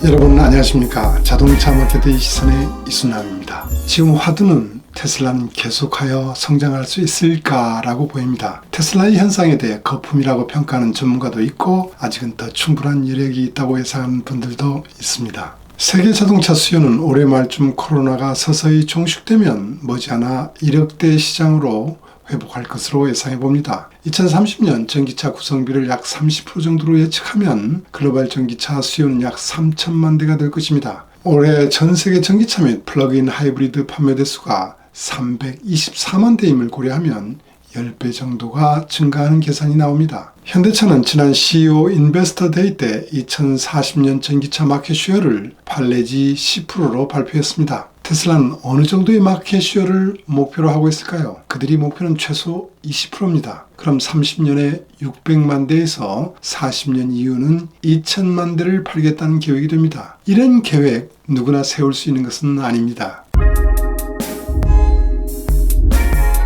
여러분 안녕하십니까. 자동차 마케트의 시선의 이순남입니다. 지금 화두는 테슬라는 계속하여 성장할 수 있을까라고 보입니다. 테슬라의 현상에 대해 거품이라고 평가하는 전문가도 있고 아직은 더 충분한 여력이 있다고 예상하는 분들도 있습니다. 세계 자동차 수요는 올해 말쯤 코로나가 서서히 종식되면 머지않아 1억대 시장으로 회복할 것으로 예상해 봅니다. 2030년 전기차 구성비를 약 30% 정도로 예측하면 글로벌 전기차 수요는 약 3천만 대가 될 것입니다. 올해 전 세계 전기차 및 플러그인 하이브리드 판매 대수가 324만 대임을 고려하면 10배 정도가 증가하는 계산이 나옵니다. 현대차는 지난 CEO 인베스터 데이 때 2040년 전기차 마켓 쉐어를 8 내지 10%로 발표했습니다. 테슬라는 어느 정도의 마켓 쉐어를 목표로 하고 있을까요? 그들이 목표는 최소 20%입니다. 그럼 30년에 600만 대에서 40년 이후는 2000만 대를 팔겠다는 계획이 됩니다. 이런 계획 누구나 세울 수 있는 것은 아닙니다.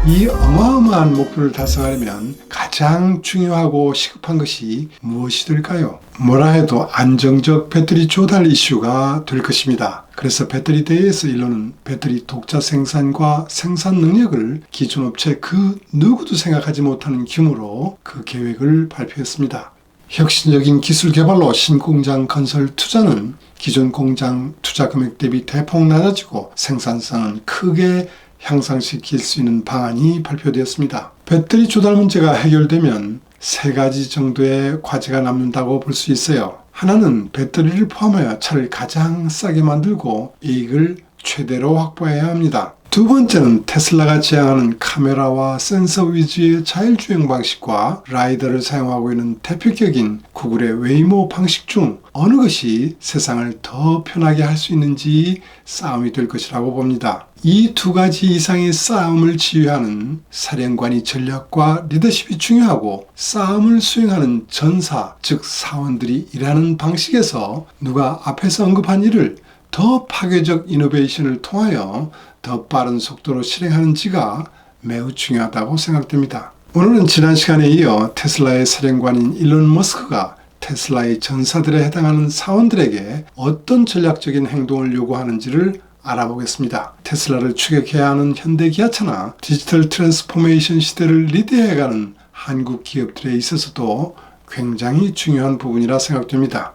이 어마어마한 목표를 달성하려면 가장 중요하고 시급한 것이 무엇이 될까요? 뭐라 해도 안정적 배터리 조달 이슈가 될 것입니다. 그래서 배터리 대회에서 일론은 배터리 독자 생산과 생산 능력을 기존 업체 그 누구도 생각하지 못하는 규모로 그 계획을 발표했습니다. 혁신적인 기술 개발로 신공장 건설 투자는 기존 공장 투자 금액 대비 대폭 낮아지고 생산성은 크게 향상시킬 수 있는 방안이 발표되었습니다. 배터리 조달 문제가 해결되면 세 가지 정도의 과제가 남는다고 볼 수 있어요. 하나는 배터리를 포함하여 차를 가장 싸게 만들고 이익을 최대로 확보해야 합니다. 두 번째는 테슬라가 지향하는 카메라와 센서 위주의 자율주행 방식과 라이더를 사용하고 있는 대표격인 구글의 웨이모 방식 중 어느 것이 세상을 더 편하게 할 수 있는지 싸움이 될 것이라고 봅니다. 이 두 가지 이상의 싸움을 지휘하는 사령관의 전략과 리더십이 중요하고 싸움을 수행하는 전사, 즉 사원들이 일하는 방식에서 누가 앞에서 언급한 일을 더 파괴적 이노베이션을 통하여 더 빠른 속도로 실행하는지가 매우 중요하다고 생각됩니다. 오늘은 지난 시간에 이어 테슬라의 사령관인 일론 머스크가 테슬라의 전사들에 해당하는 사원들에게 어떤 전략적인 행동을 요구하는지를 알아보겠습니다. 테슬라를 추격해야 하는 현대기아차나 디지털 트랜스포메이션 시대를 리드해가는 한국 기업들에 있어서도 굉장히 중요한 부분이라 생각됩니다.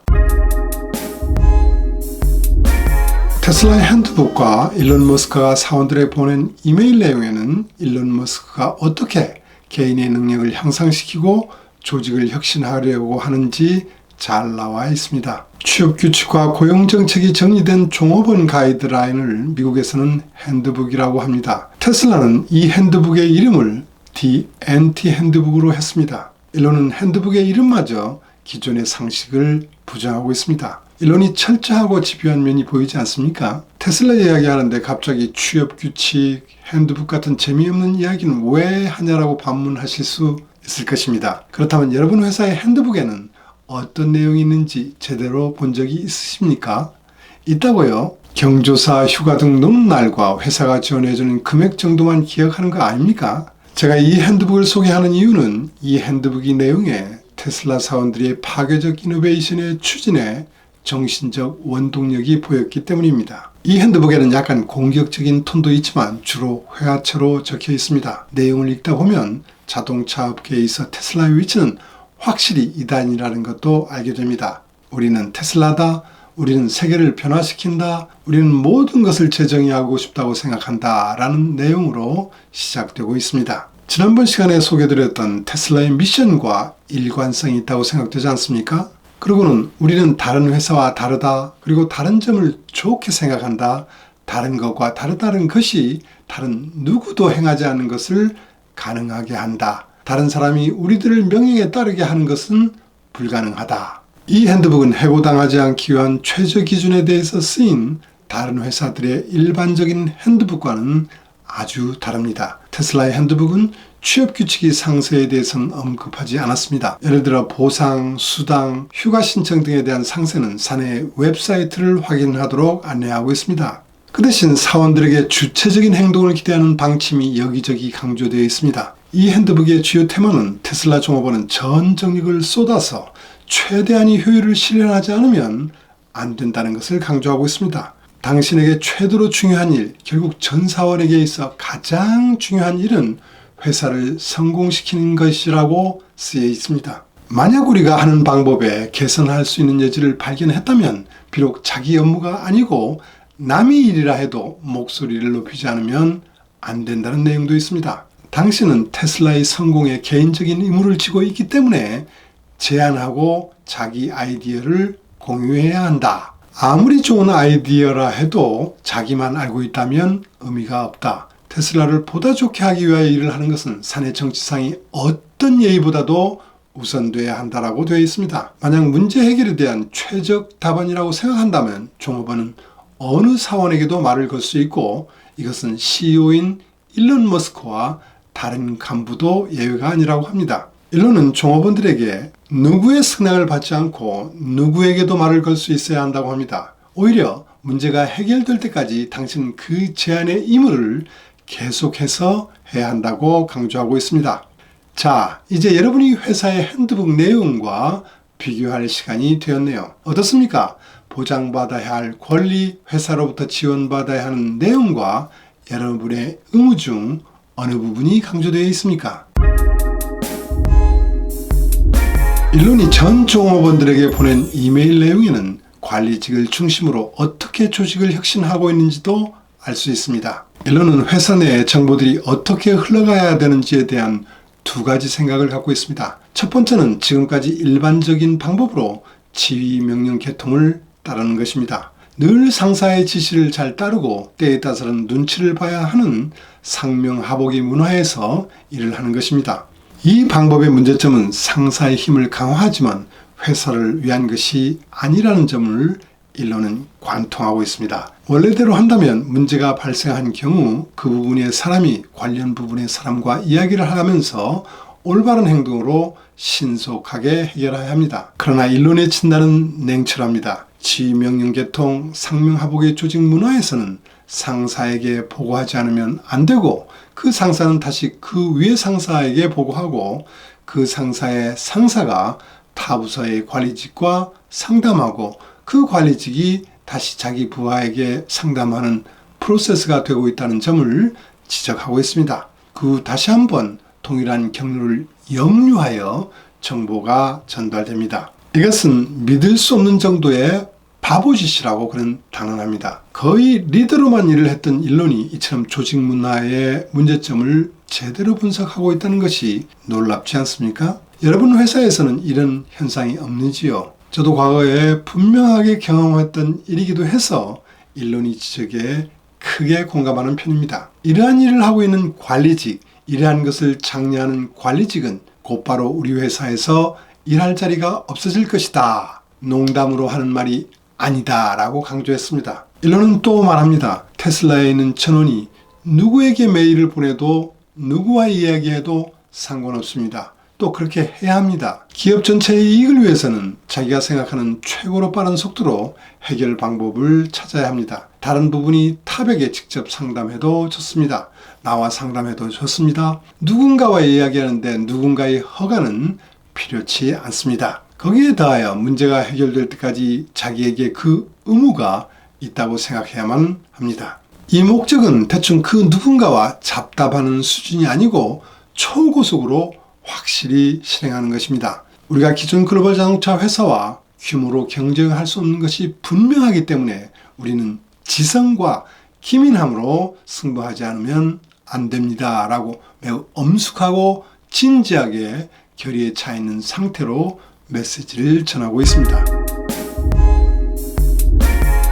테슬라의 핸드북과 일론 머스크가 사원들에게 보낸 이메일 내용에는 일론 머스크가 어떻게 개인의 능력을 향상시키고 조직을 혁신하려고 하는지 잘 나와 있습니다. 취업 규칙과 고용 정책이 정리된 종업원 가이드라인을 미국에서는 핸드북이라고 합니다. 테슬라는 이 핸드북의 이름을 The Anti-Handbook으로 했습니다. 일론은 핸드북의 이름마저 기존의 상식을 부정하고 있습니다. 일론이 철저하고 집요한 면이 보이지 않습니까? 테슬라 이야기하는데 갑자기 취업 규칙, 핸드북 같은 재미없는 이야기는 왜 하냐라고 반문하실 수 있을 것입니다. 그렇다면 여러분 회사의 핸드북에는 어떤 내용이 있는지 제대로 본 적이 있으십니까? 있다고요? 경조사, 휴가 등 노는 날과 회사가 지원해주는 금액 정도만 기억하는 거 아닙니까? 제가 이 핸드북을 소개하는 이유는 이 핸드북의 내용에 테슬라 사원들의 파괴적 이노베이션의 추진에 정신적 원동력이 보였기 때문입니다. 이 핸드북에는 약간 공격적인 톤도 있지만 주로 회화체로 적혀 있습니다. 내용을 읽다 보면 자동차 업계에 있어 테슬라의 위치는 확실히 이단이라는 것도 알게 됩니다. 우리는 테슬라다. 우리는 세계를 변화시킨다. 우리는 모든 것을 재정의하고 싶다고 생각한다. 라는 내용으로 시작되고 있습니다. 지난번 시간에 소개드렸던 테슬라의 미션과 일관성이 있다고 생각되지 않습니까? 그리고는 우리는 다른 회사와 다르다. 그리고 다른 점을 좋게 생각한다. 다른 것과 다르다는 것이 다른 누구도 행하지 않는 것을 가능하게 한다. 다른 사람이 우리들을 명령에 따르게 하는 것은 불가능하다. 이 핸드북은 해고당하지 않기 위한 최저 기준에 대해서 쓰인 다른 회사들의 일반적인 핸드북과는 아주 다릅니다. 테슬라의 핸드북은 취업 규칙이 상세에 대해서는 언급하지 않았습니다. 예를 들어 보상, 수당, 휴가 신청 등에 대한 상세는 사내 웹사이트를 확인하도록 안내하고 있습니다. 그 대신 사원들에게 주체적인 행동을 기대하는 방침이 여기저기 강조되어 있습니다. 이 핸드북의 주요 테마는 테슬라 종업원은 전 정력을 쏟아서 최대한의 효율을 실현하지 않으면 안 된다는 것을 강조하고 있습니다. 당신에게 최대로 중요한 일, 결국 전 사원에게 있어 가장 중요한 일은 회사를 성공시키는 것이라고 쓰여 있습니다. 만약 우리가 하는 방법에 개선할 수 있는 여지를 발견했다면 비록 자기 업무가 아니고 남의 일이라 해도 목소리를 높이지 않으면 안 된다는 내용도 있습니다. 당신은 테슬라의 성공에 개인적인 의무를 지고 있기 때문에 제안하고 자기 아이디어를 공유해야 한다. 아무리 좋은 아이디어라 해도 자기만 알고 있다면 의미가 없다. 테슬라를 보다 좋게 하기 위하여 일을 하는 것은 사내 정치상이 어떤 예의보다도 우선돼야 한다라고 되어 있습니다. 만약 문제 해결에 대한 최적 답안이라고 생각한다면 종업원은 어느 사원에게도 말을 걸 수 있고 이것은 CEO인 일론 머스크와 다른 간부도 예외가 아니라고 합니다. 일론은 종업원들에게 누구의 승낙을 받지 않고 누구에게도 말을 걸 수 있어야 한다고 합니다. 오히려 문제가 해결될 때까지 당신은 그 제안의 임무를 계속해서 해야 한다고 강조하고 있습니다. 자, 이제 여러분이 회사의 핸드북 내용과 비교할 시간이 되었네요. 어떻습니까? 보장받아야 할 권리, 회사로부터 지원받아야 하는 내용과 여러분의 의무 중 어느 부분이 강조되어 있습니까? 일론이 전 종업원들에게 보낸 이메일 내용에는 관리직을 중심으로 어떻게 조직을 혁신하고 있는지도 알 수 있습니다. 일론은 회사 내 정보들이 어떻게 흘러가야 되는지에 대한 두 가지 생각을 갖고 있습니다. 첫 번째는 지금까지 일반적인 방법으로 지휘 명령 계통을 따르는 것입니다. 늘 상사의 지시를 잘 따르고 때에 따라서는 눈치를 봐야 하는 상명하복의 문화에서 일을 하는 것입니다. 이 방법의 문제점은 상사의 힘을 강화하지만 회사를 위한 것이 아니라는 점을 일론은 관통하고 있습니다. 원래대로 한다면 문제가 발생한 경우 그 부분의 사람이 관련 부분의 사람과 이야기를 하면서 올바른 행동으로 신속하게 해결해야 합니다. 그러나 일론의 진단은 냉철합니다. 지휘명령 계통 상명하복의 조직 문화에서는 상사에게 보고하지 않으면 안 되고 그 상사는 다시 그 위의 상사에게 보고하고 그 상사의 상사가 타 부서의 관리직과 상담하고 그 관리직이 다시 자기 부하에게 상담하는 프로세스가 되고 있다는 점을 지적하고 있습니다. 그 다시 한번 동일한 경로를 역류하여 정보가 전달됩니다. 이것은 믿을 수 없는 정도의 바보짓이라고 그는 단언합니다. 거의 리더로만 일을 했던 일론이 이처럼 조직 문화의 문제점을 제대로 분석하고 있다는 것이 놀랍지 않습니까? 여러분 회사에서는 이런 현상이 없는지요? 저도 과거에 분명하게 경험했던 일이기도 해서 일론이 지적에 크게 공감하는 편입니다. 이러한 일을 하고 있는 관리직, 이러한 것을 장려하는 관리직은 곧바로 우리 회사에서 일할 자리가 없어질 것이다. 농담으로 하는 말이 아니다 라고 강조했습니다. 일론은 또 말합니다. 테슬라에 있는 전원이 누구에게 메일을 보내도 누구와 이야기해도 상관없습니다. 또 그렇게 해야 합니다. 기업 전체의 이익을 위해서는 자기가 생각하는 최고로 빠른 속도로 해결 방법을 찾아야 합니다. 다른 부분이 탑에게 직접 상담해도 좋습니다. 나와 상담해도 좋습니다. 누군가와 이야기하는데 누군가의 허가는 필요치 않습니다. 거기에 더하여 문제가 해결될 때까지 자기에게 그 의무가 있다고 생각해야만 합니다. 이 목적은 대충 그 누군가와 잡담하는 수준이 아니고 초고속으로 확실히 실행하는 것입니다. 우리가 기존 글로벌 자동차 회사와 규모로 경쟁할 수 없는 것이 분명하기 때문에 우리는 지성과 기민함으로 승부하지 않으면 안 됩니다. 라고 매우 엄숙하고 진지하게 결의에 차 있는 상태로 메시지를 전하고 있습니다.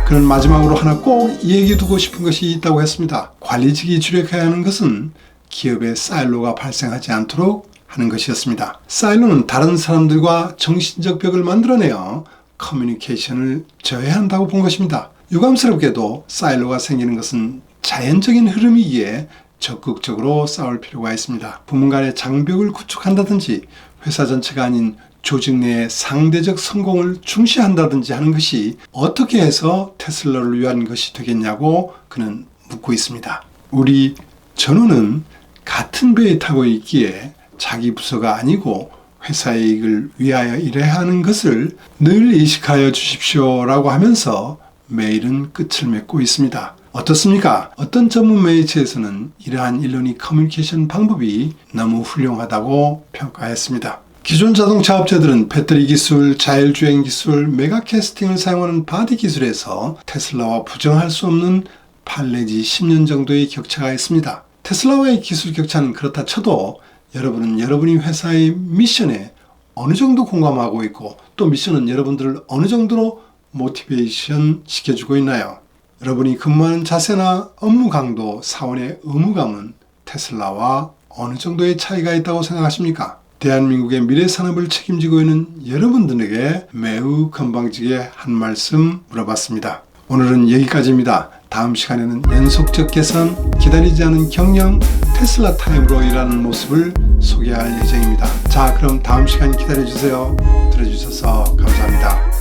그는 마지막으로 하나 꼭 얘기 두고 싶은 것이 있다고 했습니다. 관리직이 주력해야 하는 것은 기업의 사일로가 발생하지 않도록 하는 것이었습니다. 사일로는 다른 사람들과 정신적 벽을 만들어내어 커뮤니케이션을 저해한다고 본 것입니다. 유감스럽게도 사일로가 생기는 것은 자연적인 흐름이기에 적극적으로 싸울 필요가 있습니다. 부문 간의 장벽을 구축한다든지 회사 전체가 아닌 조직 내의 상대적 성공을 중시한다든지 하는 것이 어떻게 해서 테슬라를 위한 것이 되겠냐고 그는 묻고 있습니다. 우리 전우는 같은 배에 타고 있기에 자기 부서가 아니고 회사의 이익을 위하여 일해야 하는 것을 늘 인식하여 주십시오라고 하면서 메일은 끝을 맺고 있습니다. 어떻습니까? 어떤 전문 매체에서는 이러한 일론의 커뮤니케이션 방법이 너무 훌륭하다고 평가했습니다. 기존 자동차 업체들은 배터리 기술, 자율주행 기술, 메가캐스팅을 사용하는 바디 기술에서 테슬라와 부정할 수 없는 8 내지 10년 정도의 격차가 있습니다. 테슬라와의 기술 격차는 그렇다 쳐도 여러분은 여러분이 회사의 미션에 어느 정도 공감하고 있고 또 미션은 여러분들을 어느 정도로 모티베이션 시켜주고 있나요? 여러분이 근무하는 자세나 업무 강도, 사원의 의무감은 테슬라와 어느 정도의 차이가 있다고 생각하십니까? 대한민국의 미래 산업을 책임지고 있는 여러분들에게 매우 건방지게 한 말씀 물어봤습니다. 오늘은 여기까지입니다. 다음 시간에는 연속적 개선, 기다리지 않은 경영, 테슬라 타임으로 일하는 모습을 소개할 예정입니다. 자, 그럼 다음 시간 기다려주세요. 들어주셔서 감사합니다.